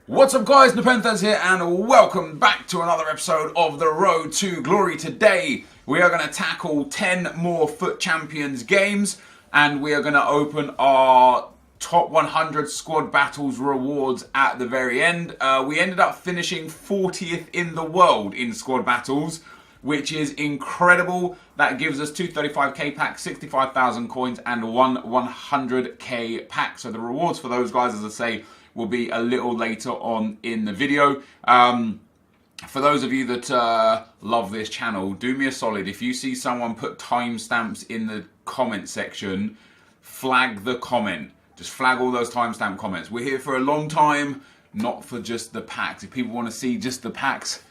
What's up guys, NepentheZ here and welcome back to another episode of The Road to Glory. Today we are going to tackle 10 more FUT Champions games and we are going to open our top 100 squad battles rewards at the very end. We ended up finishing 40th in the world in squad battles, which is incredible. That gives us 235k packs, 65,000 coins and one 100k pack. So the rewards for those guys, as I say, will be a little later on in the video. For those of you that love this channel, do me a solid. If you see someone put timestamps in the comment section, flag the comment. Just flag all those timestamp comments. We're here for a long time, not for just the packs. If people want to see just the packs,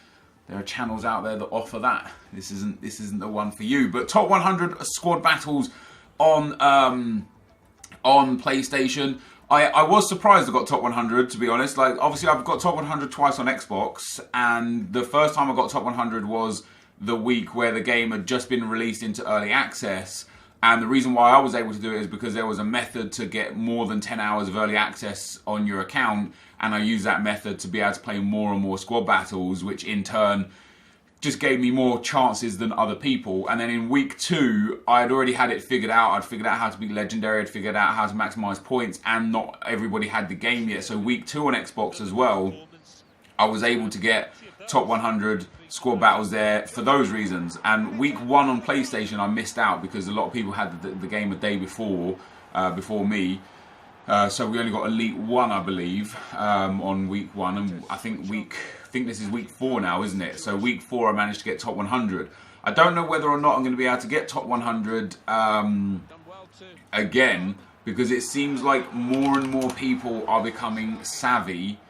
there are channels out there that offer that. This isn't the one for you. But top 100 squad battles on PlayStation. I was surprised I got top 100, to be honest. Like, obviously I've got top 100 twice on Xbox, and the first time I got top 100 was the week where the game had just been released into early access. And the reason why I was able to do it is because there was a method to get more than 10 hours of early access on your account, and I used that method to be able to play more and more squad battles, which in turn just gave me more chances than other people. And then in week 2, I had already had it figured out. I'd figured out how to be legendary, I'd figured out how to maximize points, and not everybody had the game yet. So week 2 on Xbox as well, I was able to get top 100 squad battles there for those reasons. And week 1 on PlayStation, I missed out because a lot of people had the game a day before me. So we only got Elite 1, I believe, on week 1, and I think this is week 4 now, isn't it? So week 4 I managed to get top 100. I don't know whether or not I'm going to be able to get top 100 again, because it seems like more and more people are becoming savvy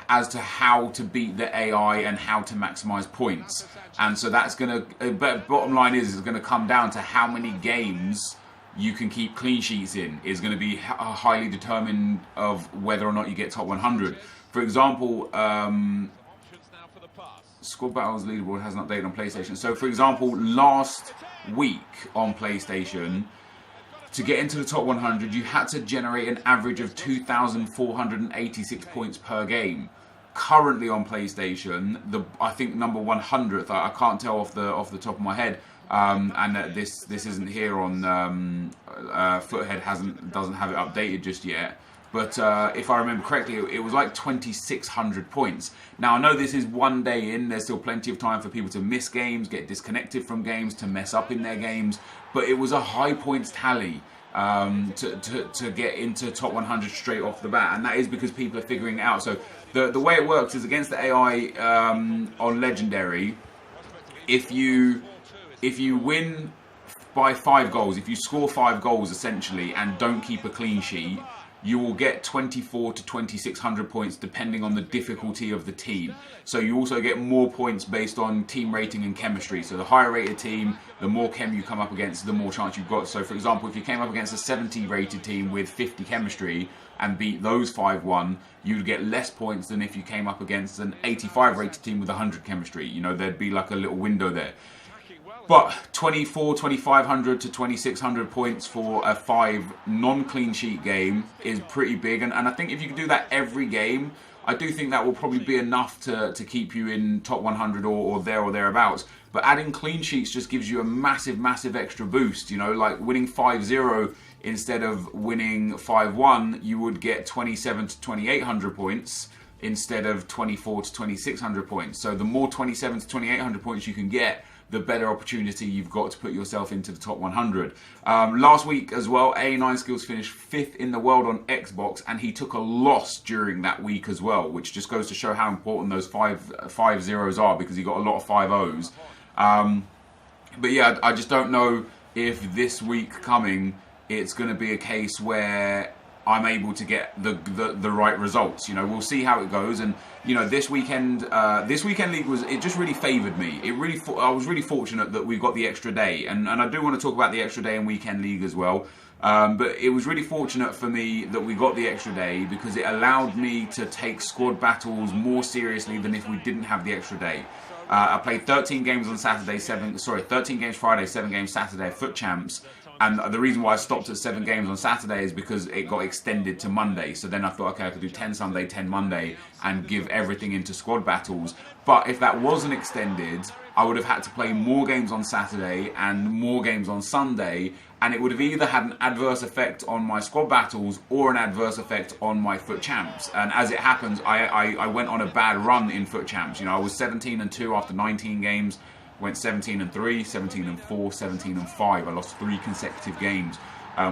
as to how to beat the AI and how to maximize points. And so that's going to, but bottom line is, it's going to come down to how many games you can keep clean sheets in is going to be highly determined of whether or not you get top 100. For example, Squad Battles leaderboard hasn't updated on PlayStation. So for example, last week on PlayStation, to get into the top 100, you had to generate an average of 2,486 points per game. Currently on PlayStation, I think number 100th, I can't tell off the top of my head, and this isn't here on Foothead doesn't have it updated just yet. But if I remember correctly, it was like 2,600 points. Now I know this is one day in. There's still plenty of time for people to miss games, get disconnected from games, to mess up in their games. But it was a high points tally to get into top 100 straight off the bat, and that is because people are figuring it out. So the way it works is against the AI on Legendary. If you win by 5 goals, if you score 5 goals essentially and don't keep a clean sheet, you will get 24 to 2,600 points depending on the difficulty of the team. So you also get more points based on team rating and chemistry. So the higher rated team, the more chem you come up against, the more chance you've got. So for example, if you came up against a 70 rated team with 50 chemistry and beat those 5-1, you'd get less points than if you came up against an 85 rated team with 100 chemistry. You know, there'd be like a little window there. But 2,500 to 2,600 points for a 5 non-clean sheet game is pretty big. And I think if you can do that every game, I do think that will probably be enough to keep you in top 100 or thereabouts. But adding clean sheets just gives you a massive extra boost. You know, like winning 5-0 instead of winning 5-1, you would get 27 to 2,800 points instead of 24 to 2,600 points. So the more 27 to 2,800 points you can get, the better opportunity you've got to put yourself into the top 100. Last week as well, A9 Skills finished 5th in the world on Xbox, and he took a loss during that week as well, which just goes to show how important those 5-0s are, because he got a lot of 5-0s. But yeah, I just don't know if this week coming, it's going to be a case where I'm able to get the right results. You know, we'll see how it goes. And you know, this weekend league it just really favoured me. I was really fortunate that we got the extra day, and I do want to talk about the extra day and weekend league as well. But it was really fortunate for me that we got the extra day, because it allowed me to take squad battles more seriously than if we didn't have the extra day. I played 13 games on Saturday, 13 games Friday, 7 games Saturday, FUT Champs. And the reason why I stopped at 7 games on Saturday is because it got extended to Monday. So then I thought, okay, I could do 10 Sunday, 10 Monday, and give everything into squad battles. But if that wasn't extended, I would have had to play more games on Saturday and more games on Sunday, and it would have either had an adverse effect on my squad battles or an adverse effect on my FUT Champs. And as it happens, I went on a bad run in FUT Champs. You know, I was 17-2 after 19 games. Went 17-3, 17-4, 17-5. I lost 3 consecutive games,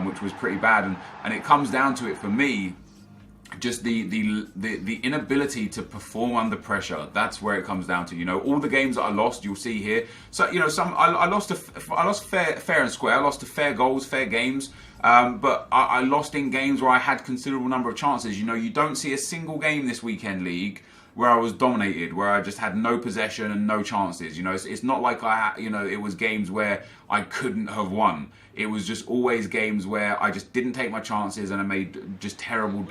which was pretty bad. And it comes down to it for me, just the inability to perform under pressure. That's where it comes down to. You know, all the games that I lost, you'll see here. So you know, I lost fair and square. I lost to fair goals, fair games. But I lost in games where I had considerable number of chances. You know, you don't see a single game this weekend league where I was dominated, where I just had no possession and no chances. You know, it's not like it was games where I couldn't have won. It was just always games where I just didn't take my chances and I made just terrible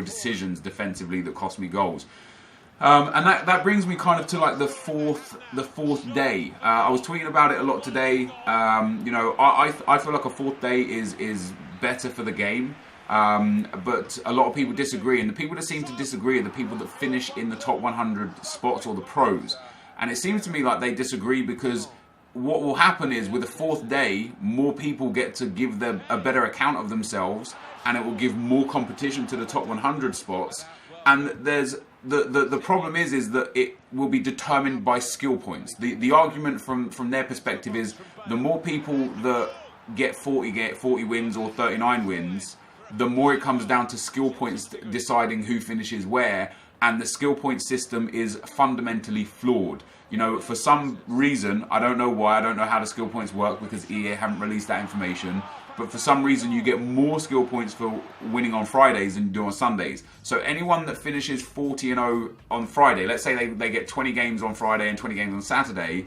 decisions defensively that cost me goals. And that brings me kind of to like the fourth day. I was tweeting about it a lot today. You know, I feel like a 4th day is better for the game. But a lot of people disagree, and the people that seem to disagree are the people that finish in the top 100 spots or the pros. And it seems to me like they disagree because what will happen is with the 4th day, more people get to give a better account of themselves, and it will give more competition to the top 100 spots. And there's the problem is that it will be determined by skill points. The argument from their perspective is the more people that get 40 wins or 39 wins, the more it comes down to skill points deciding who finishes where, and the skill point system is fundamentally flawed. You know, for some reason, I don't know why, I don't know how the skill points work because EA haven't released that information, but for some reason you get more skill points for winning on Fridays than you do on Sundays. So anyone that finishes 40-0 on Friday, let's say they get 20 games on Friday and 20 games on Saturday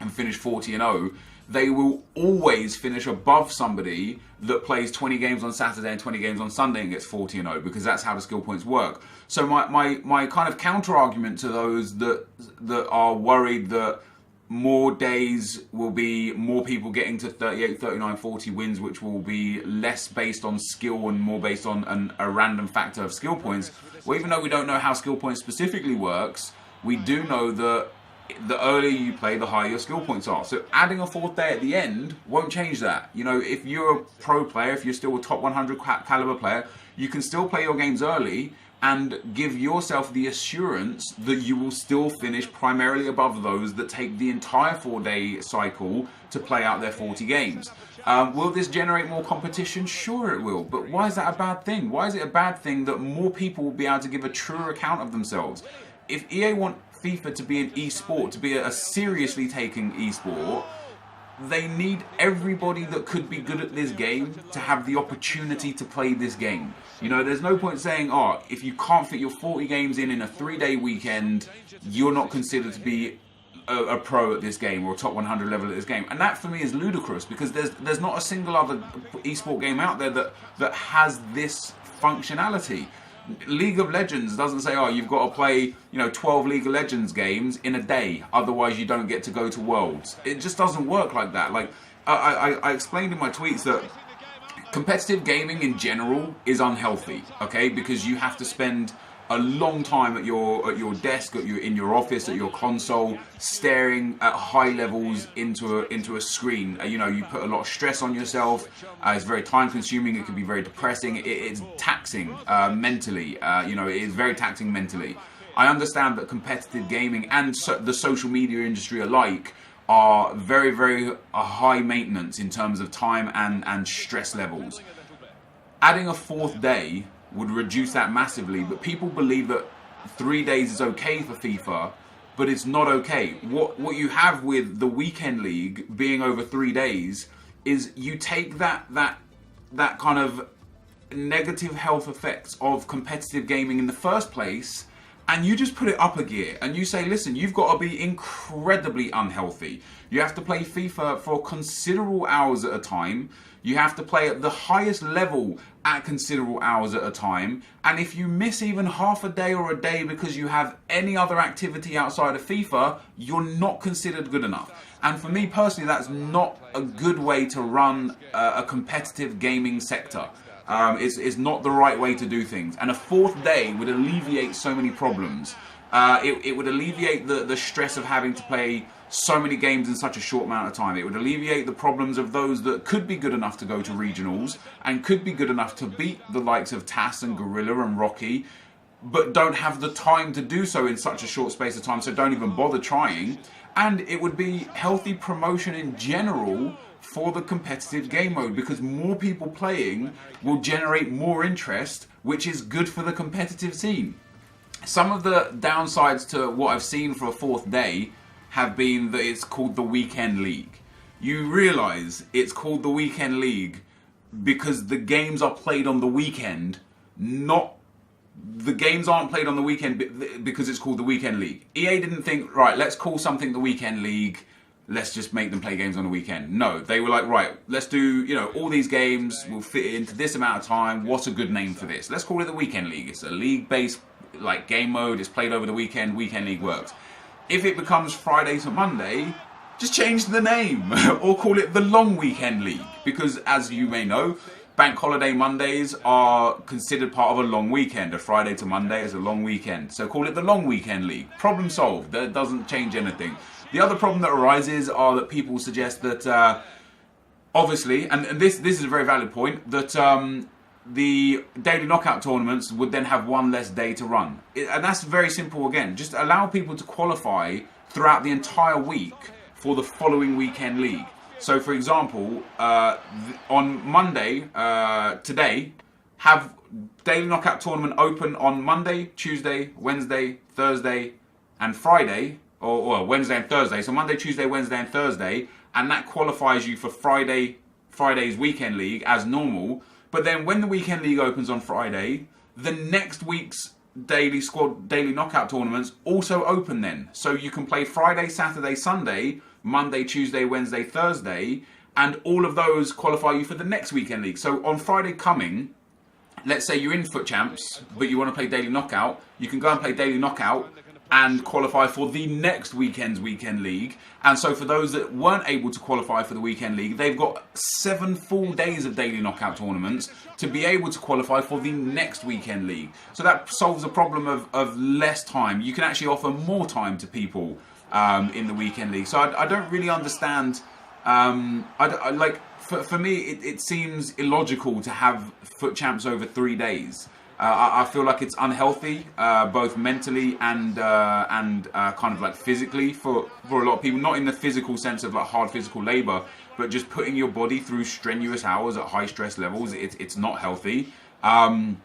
and finish 40-0, they will always finish above somebody that plays 20 games on Saturday and 20 games on Sunday and gets 40-0, because that's how the skill points work. So my kind of counter argument to those that are worried that more days will be more people getting to 38, 39, 40 wins, which will be less based on skill and more based on a random factor of skill points. Well, even though we don't know how skill points specifically works, we do know that the earlier you play, the higher your skill points are. So adding a 4th day at the end won't change that. You know, if you're a pro player, if you're still a top 100 caliber player, you can still play your games early and give yourself the assurance that you will still finish primarily above those that take the entire 4-day cycle to play out their 40 games. Will this generate more competition? Sure it will, but why is that a bad thing? Why is it a bad thing that more people will be able to give a truer account of themselves? If EA want FIFA to be an e-sport, to be a seriously taken e-sport, they need everybody that could be good at this game to have the opportunity to play this game. You know, there's no point saying, oh, if you can't fit your 40 games in a 3-day weekend, you're not considered to be a pro at this game or a top 100 level at this game. And that for me is ludicrous, because there's not a single other e-sport game out there that has this functionality. League of Legends doesn't say, oh, you've got to play, 12 League of Legends games in a day, otherwise you don't get to go to Worlds. It just doesn't work like that. Like, I explained in my tweets that competitive gaming in general is unhealthy, okay? Because you have to spend a long time at your desk, in your office, at your console, staring at high levels into a screen. You put a lot of stress on yourself. It's very time consuming. It can be very depressing. It's taxing mentally. It is very taxing mentally. I understand that competitive gaming and the social media industry alike are very, very high maintenance in terms of time and stress levels. Adding a 4th day would reduce that massively, but people believe that 3 days is okay for FIFA, but it's not okay. What you have with the weekend league being over 3 days is you take that kind of negative health effects of competitive gaming in the first place, and you just put it up a gear and you say, listen, you've got to be incredibly unhealthy. You have to play FIFA for considerable hours at a time. You have to play at the highest level at considerable hours at a time. And if you miss even half a day or a day because you have any other activity outside of FIFA, you're not considered good enough. And for me personally, that's not a good way to run a competitive gaming sector. It's not the right way to do things. And a fourth day would alleviate so many problems. It would alleviate the stress of having to play so many games in such a short amount of time. It would alleviate the problems of those that could be good enough to go to regionals and could be good enough to beat the likes of TAS and Gorilla and Rocky, but don't have the time to do so in such a short space of time, so don't even bother trying. And it would be healthy promotion in general for the competitive game mode, because more people playing will generate more interest, which is good for the competitive scene. Some of the downsides to what I've seen for a fourth day have been that it's called the Weekend League. You realise it's called the Weekend League because the games are played on the weekend, not the games aren't played on the weekend because it's called the Weekend League. EA didn't think, right, let's call something the Weekend League, let's just make them play games on the weekend. No, they were like, right, let's do, all these games will fit into this amount of time. What's a good name for this? Let's call it the Weekend League. It's a league-based game mode. It's played over the weekend. Weekend League works. If it becomes Friday to Monday, just change the name or call it the Long Weekend League, because as you may know, bank holiday Mondays are considered part of a long weekend. A Friday to Monday is a long weekend. So call it the Long Weekend League. Problem solved. That doesn't change anything. The other problem that arises are that people suggest that, obviously, and this is a very valid point, that the daily knockout tournaments would then have one less day to run. And that's very simple again. Just allow people to qualify throughout the entire week for the following weekend league. So for example, on Monday, today, have daily knockout tournament open on Monday, Tuesday, Wednesday, Thursday and Friday, or Wednesday and Thursday. So Monday, Tuesday, Wednesday and Thursday, and that qualifies you for Friday's weekend league as normal. But then when the weekend league opens on Friday, the next week's daily knockout tournaments also open then. So you can play Friday, Saturday, Sunday, Monday, Tuesday, Wednesday, Thursday, and all of those qualify you for the next weekend league. So on Friday coming, let's say you're in Foot Champs, but you want to play daily knockout, you can go and play daily knockout and qualify for the next weekend's weekend league. And so for those that weren't able to qualify for the weekend league, they've got 7 full days of daily knockout tournaments to be able to qualify for the next weekend league. So that solves the problem of less time. You can actually offer more time to people in the weekend league. So I don't really understand. For me, it seems illogical to have Foot Champs over 3 days. I feel like it's unhealthy, both mentally and kind of like physically for a lot of people. Not in the physical sense of like hard physical labor, but just putting your body through strenuous hours at high stress levels. It's not healthy. And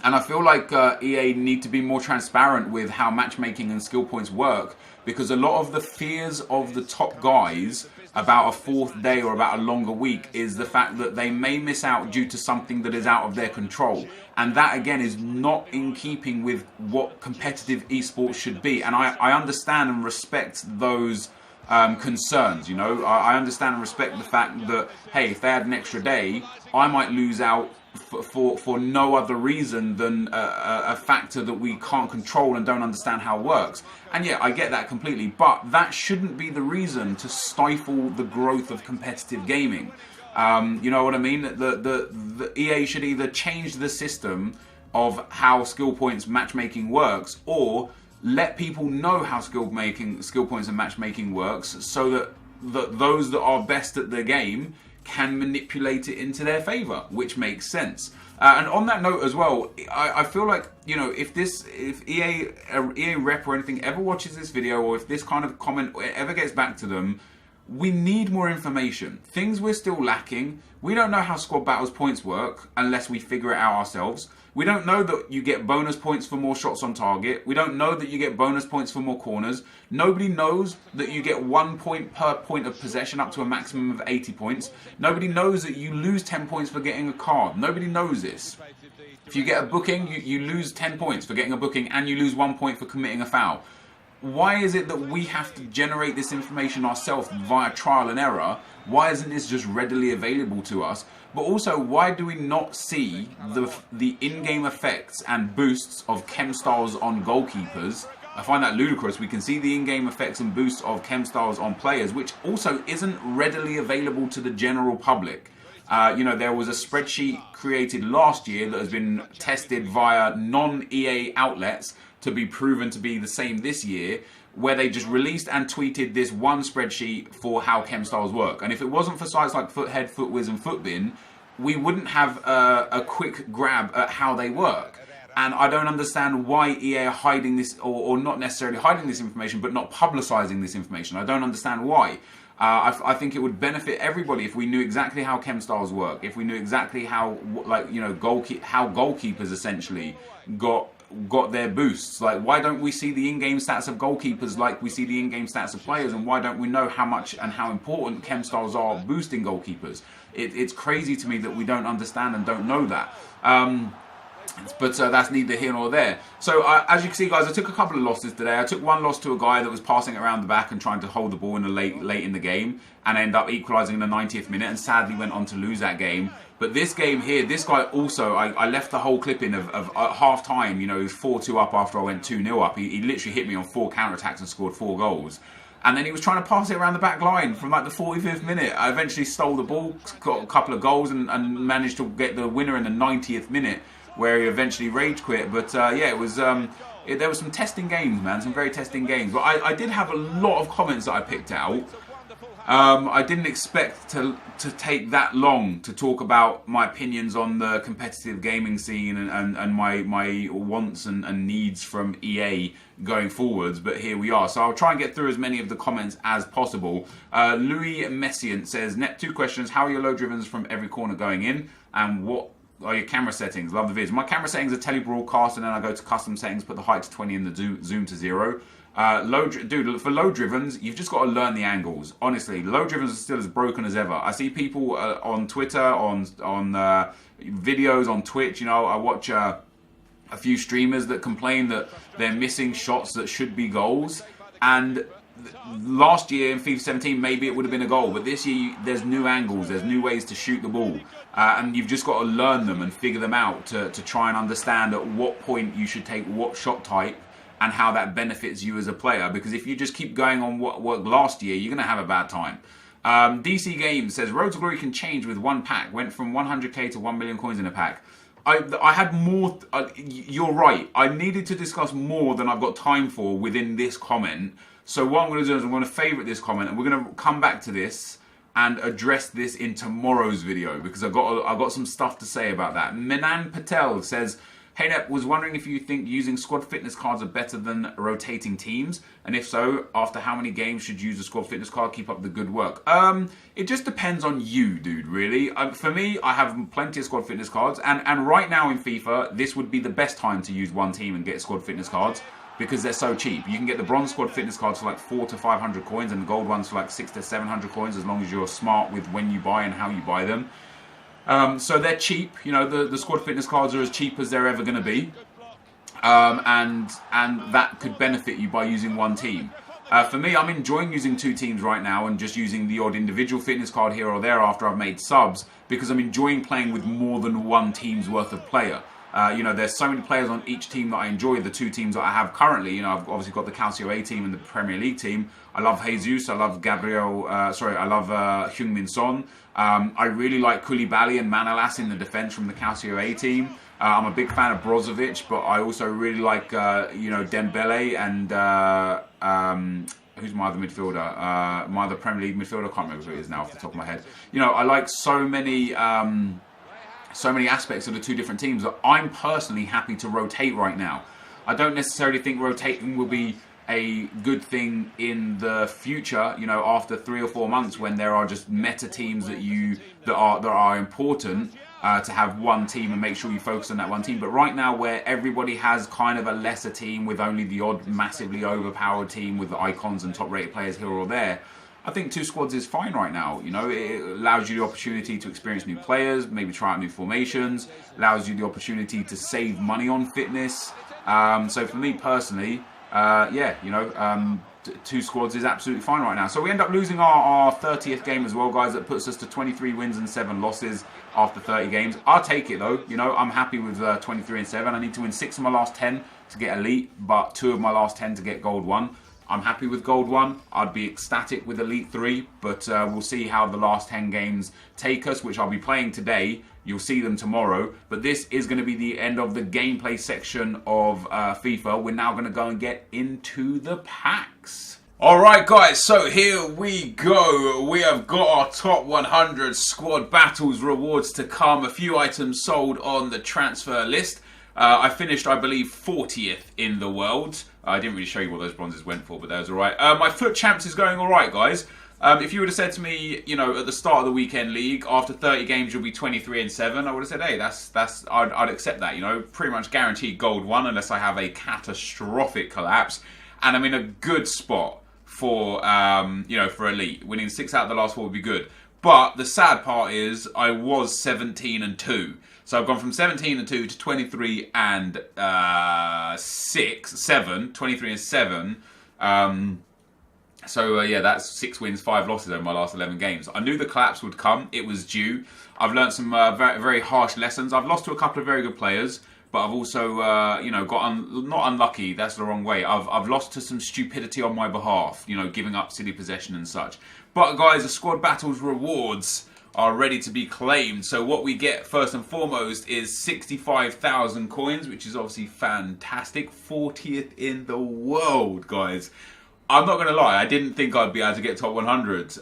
I feel like EA need to be more transparent with how matchmaking and skill points work, because a lot of the fears of the top guys about a fourth day or about a longer week is the fact that they may miss out due to something that is out of their control. And that again is not in keeping with what competitive esports should be. And I understand and respect those concerns, I understand and respect the fact that, hey, if they had an extra day, I might lose out for no other reason than a factor that we can't control and don't understand how it works. And yeah, I get that completely, but that shouldn't be the reason to stifle the growth of competitive gaming. You know what I mean? The EA should either change the system of how skill points matchmaking works, or let people know how skill points and matchmaking works, so that those that are best at the game can manipulate it into their favor, which makes sense. And on that note as well, I feel like, if EA rep or anything ever watches this video, or if this kind of comment ever gets back to them, we need more information. Things we're still lacking. We don't know how squad battles points work unless we figure it out ourselves. We don't know that you get bonus points for more shots on target. We don't know that you get bonus points for more corners. Nobody knows that you get 1 point per point of possession up to a maximum of 80 points. Nobody knows that you lose 10 points for getting a card. Nobody knows this. If you get a booking, you lose 10 points for getting a booking and you lose 1 point for committing a foul. Why is it that we have to generate this information ourselves via trial and error? Why isn't this just readily available to us? But also, why do we not see the in-game effects and boosts of chem styles on goalkeepers? I find that ludicrous. We can see the in-game effects and boosts of chem styles on players, which also isn't readily available to the general public. There was a spreadsheet created last year that has been tested via non-EA outlets to be proven to be the same this year, where they just released and tweeted this one spreadsheet for how chem styles work. And if it wasn't for sites like Foothead, Footwiz and Footbin, we wouldn't have a quick grab at how they work. And I don't understand why EA are hiding this, or not necessarily hiding this information, but not publicizing this information. I don't understand why. I think it would benefit everybody if we knew exactly how chem styles work, if we knew exactly how, how goalkeepers essentially got their boosts. Like, why don't we see the in-game stats of goalkeepers like we see the in-game stats of players, and why don't we know how much and how important chem styles are boosting goalkeepers? It's crazy to me that we don't understand and don't know that. But that's neither here nor there. So as you can see, guys, I took a couple of losses today. I took one loss to a guy that was passing it around the back and trying to hold the ball in the late in the game, and ended up equalising in the 90th minute, and sadly went on to lose that game. But this game here, this guy also, I left the whole clip in of half time. You know, he was 4-2 up after I went 2-0 up. He literally hit me on 4 counter-attacks and scored 4 goals. And then he was trying to pass it around the back line from like the 45th minute. I eventually stole the ball, got a couple of goals, and managed to get the winner in the 90th minute, where he eventually rage quit. But yeah, it was there was some testing games, man, some very testing games. But I did have a lot of comments that I picked out. I didn't expect to take that long to talk about my opinions on the competitive gaming scene and my wants and needs from EA going forwards, but here we are. So I'll try and get through as many of the comments as possible. Louis Messiant says, Net, 2 questions. How are your low drivens from every corner going in? And what are your camera settings? Love the vids. My camera settings are telebroadcast, and then I go to custom settings, put the height to 20 and the zoom to 0. Dude, for low drivens, you've just got to learn the angles. Honestly, low drivens are still as broken as ever. I see people on Twitter, on videos on Twitch. You know, I watch a few streamers that complain that they're missing shots that should be goals. And last year in FIFA 17, maybe it would have been a goal, but this year there's new angles, there's new ways to shoot the ball, and you've just got to learn them and figure them out to try and understand at what point you should take what shot type and how that benefits you as a player. Because if you just keep going on what worked last year, you're going to have a bad time. DC Games says, Road to Glory can change with 1 pack. Went from 100k to 1 million coins in a pack. I had more. You're right. I needed to discuss more than I've got time for within this comment. So what I'm going to do is I'm going to favourite this comment, and we're going to come back to this and address this in tomorrow's video, because I've got some stuff to say about that. Menan Patel says, Hey Nep, was wondering if you think using squad fitness cards are better than rotating teams, and if so, after how many games should you use a squad fitness card? Keep up the good work. It just depends on you, dude, really. For me, I have plenty of squad fitness cards, and right now in FIFA, this would be the best time to use one team and get squad fitness cards, because they're so cheap. You can get the bronze squad fitness cards for like 400 to 500 coins, and the gold ones for like 600 to 700 coins, as long as you're smart with when you buy and how you buy them. So they're cheap. You know, the squad fitness cards are as cheap as they're ever going to be, and that could benefit you by using one team. For me, I'm enjoying using 2 teams right now and just using the odd individual fitness card here or there after I've made subs, because I'm enjoying playing with more than one team's worth of player. You know, there's so many players on each team that I enjoy. The 2 teams that I have currently, you know, I've obviously got the Calcio A team and the Premier League team. I love Jesus, I love I love Heung-min Son. I really like Koulibaly and Manolas in the defence from the Calcio A team. I'm a big fan of Brozovic, but I also really like, you know, Dembele and who's my other midfielder? My other Premier League midfielder, I can't remember who it is now off the top of my head. You know, I like so many aspects of the 2 different teams that I'm personally happy to rotate right now. I don't necessarily think rotating will be a good thing in the future, you know, after 3 or 4 months when there are just meta teams that are important, to have one team and make sure you focus on that one team. But right now, where everybody has kind of a lesser team with only the odd massively overpowered team with icons and top rated players here or there, I think 2 squads is fine right now. You know, it allows you the opportunity to experience new players, maybe try out new formations, allows you the opportunity to save money on fitness. So for me personally, yeah, you know, 2 squads is absolutely fine right now. So we end up losing our 30th game as well, guys. That puts us to 23 wins and 7 losses after 30 games. I'll take it though. You know, I'm happy with 23 and 7. I need to win 6 of my last 10 to get elite, but 2 of my last 10 to get gold 1. I'm happy with gold 1. I'd be ecstatic with elite 3, but we'll see how the last 10 games take us, which I'll be playing today. You'll see them tomorrow. But this is going to be the end of the gameplay section of FIFA. We're now going to go and get into the packs. Alright guys, so here we go. We have got our top 100 squad battles rewards to come. A few items sold on the transfer list. I finished, I believe, 40th in the world. I didn't really show you what those bronzes went for, but that was alright. My foot champs is going alright, guys. If you would have said to me, you know, at the start of the weekend league, after 30 games you'll be 23 and 7, I would have said, hey, I'd accept that. You know, pretty much guaranteed gold 1 unless I have a catastrophic collapse, and I'm in a good spot for you know, for elite. Winning 6 out of the last 4 would be good. But the sad part is I was 17 and 2. So I've gone from 17 and 2 to 23 and 7. 23 and 7. So yeah, that's 6 wins, 5 losses over my last 11 games. I knew the collapse would come. It was due. I've learned some very, very harsh lessons. I've lost to a couple of very good players, but I've also, you know, got not unlucky. That's the wrong way. I've lost to some stupidity on my behalf. You know, giving up silly possession and such. But guys, the squad battles rewards are ready to be claimed. So what we get first and foremost is 65,000 coins, which is obviously fantastic. 40th in the world, guys. I'm not going to lie, I didn't think I'd be able to get top 100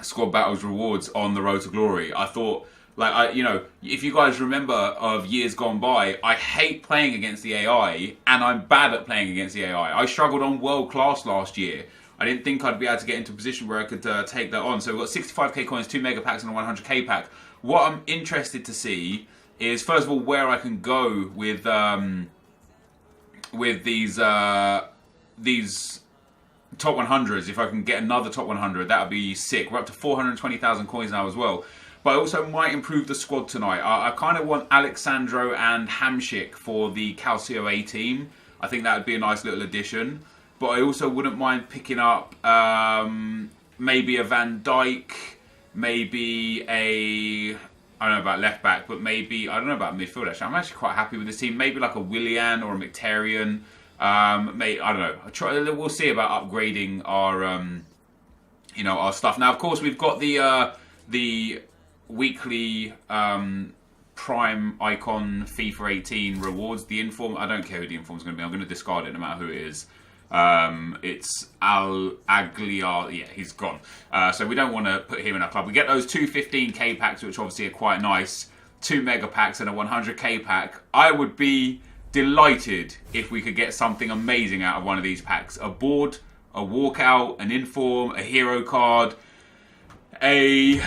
squad battles rewards on the road to glory. I thought, like, you know, if you guys remember of years gone by, I hate playing against the AI, and I'm bad at playing against the AI. I struggled on world class last year. I didn't think I'd be able to get into a position where I could take that on. So we've got 65k coins, 2 mega packs, and a 100k pack. What I'm interested to see is, first of all, where I can go with these top 100s. If I can get another top 100, that would be sick. We're up to 420,000 coins now as well. But I also might improve the squad tonight. I kind of want Alexandro and Hamsik for the Calcio A team. I think that would be a nice little addition. But I also wouldn't mind picking up maybe a Van Dijk, maybe a, I don't know about left back, but maybe, I don't know about midfield actually. I'm actually quite happy with this team. Maybe like a Willian or a Mkhitaryan. Maybe, I don't know. We'll see about upgrading our, you know, our stuff. Now, of course, we've got the weekly Prime Icon FIFA 18 rewards. The inform, I don't care who the inform's going to be. I'm going to discard it no matter who it is. It's Al Agliar. Yeah, he's gone. So we don't want to put him in our club. We get those 2 15k packs, which obviously are quite nice. 2 mega packs and a 100k pack. I would be delighted if we could get something amazing out of one of these packs. A board, a walkout, an inform, a hero card, a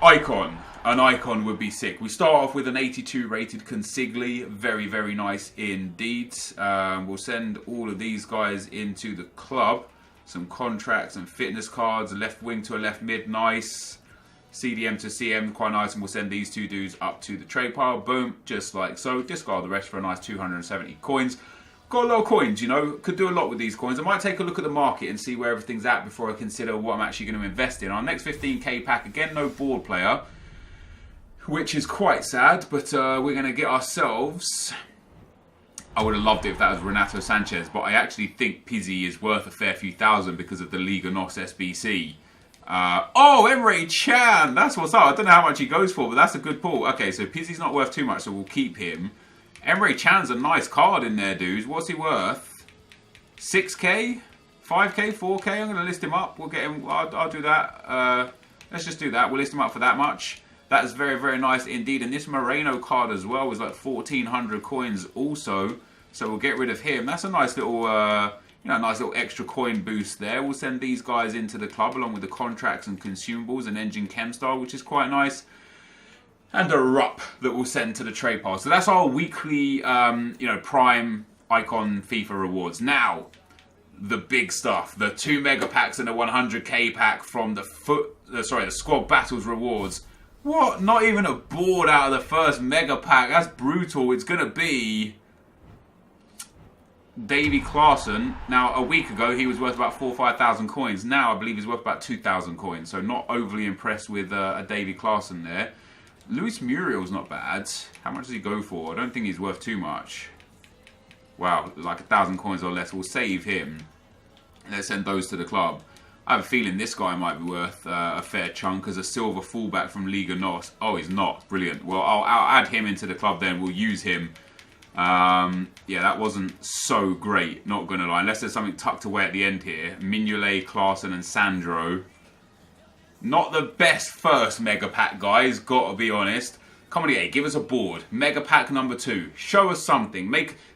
icon. An icon would be sick. We start off with an 82 rated Consigli. Very, very nice indeed. We'll send all of these guys into the club. Some contracts and fitness cards. Left wing to a left mid, nice. CDM to CM, quite nice. And we'll send these 2 dudes up to the trade pile. Boom, just like so. Discard the rest for a nice 270 coins. Got a lot of coins, you know. Could do a lot with these coins. I might take a look at the market and see where everything's at before I consider what I'm actually going to invest in. Our next 15k pack, again, no board player, which is quite sad, but we're going to get ourselves... I would have loved it if that was Renato Sanchez, but I actually think Pizzi is worth a fair few thousand because of the Liga NOS SBC. Oh, Emre Can! That's what's up. I don't know how much he goes for, but that's a good pull. Okay, so Pizzi's not worth too much, so we'll keep him. Emre Can's a nice card in there, dudes. What's he worth? 6k? 5k? 4k? I'm going to list him up. We'll get him... I'll do that. Let's just do that. We'll list him up for that much. That is very, very nice indeed. And this Moreno card as well was like 1,400 coins also. So we'll get rid of him. That's a nice little, nice little extra coin boost there. We'll send these guys into the club along with the contracts and consumables and engine chem star, which is quite nice. And a RUP that we'll send to the trade pile. So that's our weekly, prime icon FIFA rewards. Now, the big stuff. The 2 mega packs and a 100k pack from the squad battles rewards. What? Not even a board out of the first mega pack. That's brutal. It's going to be Davy Klaassen. Now, a week ago, he was worth about 4,000 or 5,000 coins. Now, I believe he's worth about 2,000 coins. So, not overly impressed with a Davy Klaassen there. Luis Muriel's not bad. How much does he go for? I don't think he's worth too much. Wow, like 1,000 coins or less. We'll save him. Let's send those to the club. I have a feeling this guy might be worth a fair chunk as a silver fullback from Liga NOS. Oh, he's not. Brilliant. Well, I'll add him into the club then. We'll use him. Yeah, that wasn't so great. Not going to lie. Unless there's something tucked away at the end here. Mignolet, Klaassen and Sandro. Not the best first mega pack, guys. Got to be honest. Come on, EA. Give us a board. Mega pack number 2. Show us something.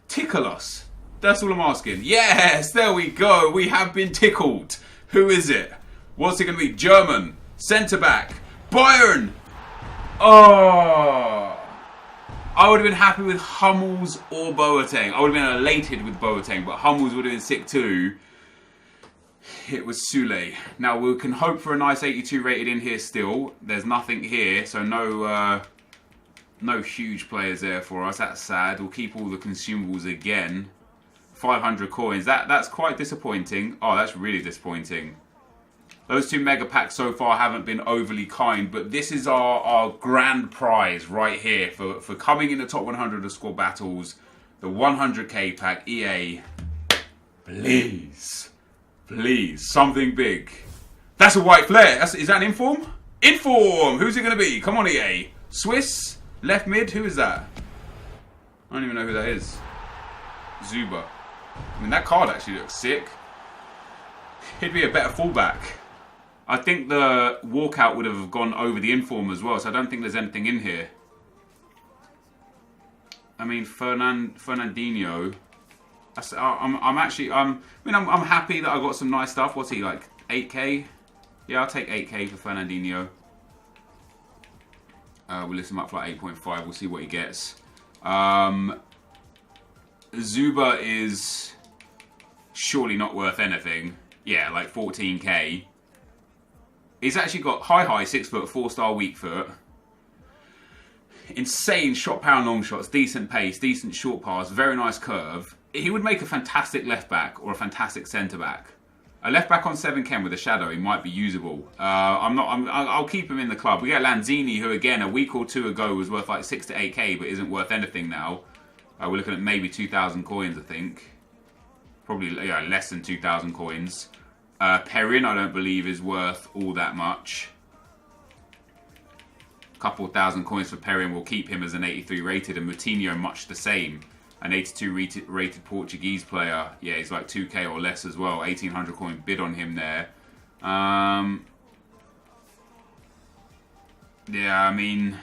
Tickle us. That's all I'm asking. Yes, there we go. We have been tickled. Who is it? What's it going to be? German. Centre back. Bayern. Oh. I would have been happy with Hummels or Boateng. I would have been elated with Boateng, but Hummels would have been sick too. It was Sule. Now we can hope for a nice 82 rated in here still. There's nothing here, so no huge players there for us. That's sad. We'll keep all the consumables again. 500 coins. That's quite disappointing. Oh, that's really disappointing. Those 2 mega packs so far haven't been overly kind, but this is our grand prize right here for coming in the top 100 of squad battles. The 100k pack. EA, please. Please, something big. That's a white flare. Is that an inform? Inform! Who's it going to be? Come on, EA. Swiss? Left mid? Who is that? I don't even know who that is. Zuba. I mean, that card actually looks sick. He'd be a better fullback. I think the walkout would have gone over the inform as well, so I don't think there's anything in here. I mean, Fernandinho. I'm happy that I got some nice stuff. What's he like? 8k? Yeah, I'll take 8k for Fernandinho. We'll list him up for like 8.5. We'll see what he gets. Zuba is surely not worth anything. Yeah, like 14k. He's actually got high 6 foot, 4-star weak foot. Insane shot power and long shots, decent pace, decent short pass, very nice curve. He would make a fantastic left back or a fantastic centre back. A left back on 7 chem with a shadow, he might be usable. I'll keep him in the club. We get Lanzini, who again a week or 2 ago was worth like 6 to 8k, but isn't worth anything now. We're looking at maybe 2,000 coins, I think. Probably less than 2,000 coins. Perrin, I don't believe, is worth all that much. A couple thousand coins for Perrin will keep him as an 83 rated, and Moutinho much the same. An 82 rated Portuguese player. Yeah, he's like 2k or less as well. 1,800 coin bid on him there. Yeah, I mean,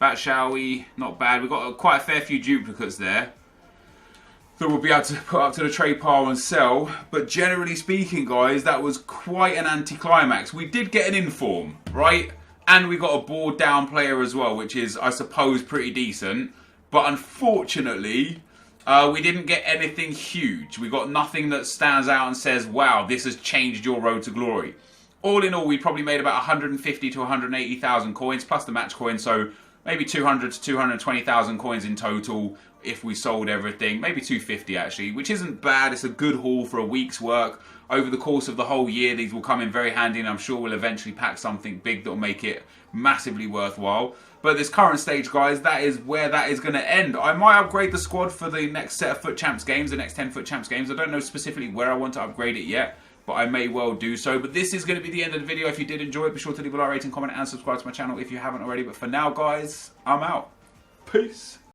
Batshuayi, not bad. We've got quite a fair few duplicates there that we'll be able to put up to the trade pile and sell. But generally speaking, guys, that was quite an anticlimax. We did get an inform, right? And we got a board down player as well, which is, I suppose, pretty decent. But unfortunately, we didn't get anything huge. We got nothing that stands out and says, wow, this has changed your road to glory. All in all, we probably made about 150 to 180,000 coins, plus the match coin. So maybe 200 to 220,000 coins in total if we sold everything. Maybe 250 actually, which isn't bad. It's a good haul for a week's work. Over the course of the whole year, these will come in very handy, and I'm sure we'll eventually pack something big that will make it massively worthwhile. But at this current stage, guys, that is where that is going to end. I might upgrade the squad for the next set of FUT Champs games, the next 10 FUT Champs games. I don't know specifically where I want to upgrade it yet, but I may well do so. But this is going to be the end of the video. If you did enjoy it, be sure to leave a like, rating, comment, and subscribe to my channel if you haven't already. But for now, guys, I'm out. Peace.